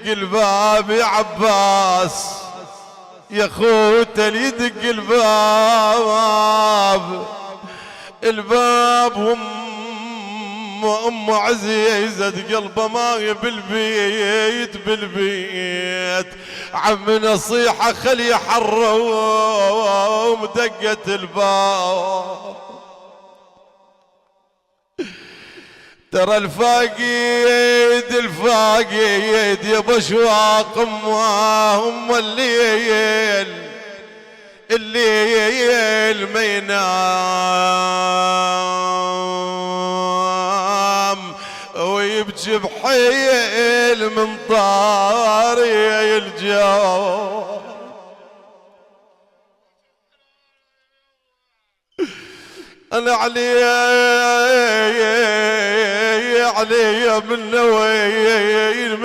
الباب يا عباس، يا خوته اللي يدق الباب ام عزيزة قلبه ما بالبيت عم نصيحة خلي يحرم دقة الباب. ترى الفاقيد يا بشواق ام الليل ما ينام ويبكي بحيل من طاري الجو. انا علي من نويل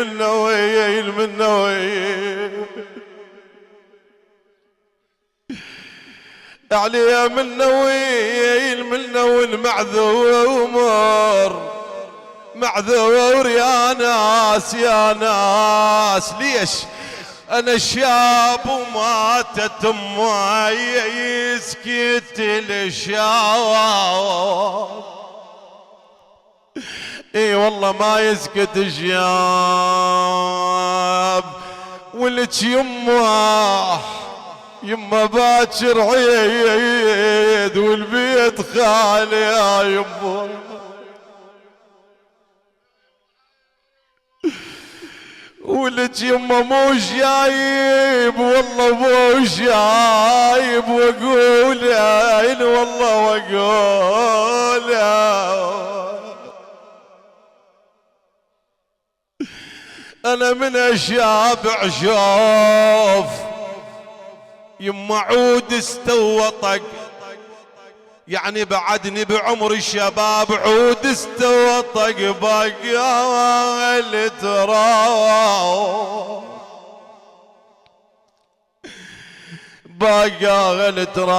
علي من نويل معذور يا ناس ليش انا شاب وماتت امي يسكت الشاب. اي والله ما يسكت الشاب. ولك يما باكر عيد والبيت خالي يا يما. ولك يما مو شايب والله مو شايب واقول والله واقول انا من الشابع شوف يما عود استوطق يعني بعدني بعمر الشباب عود استوطق بقى التراب بقى التراب.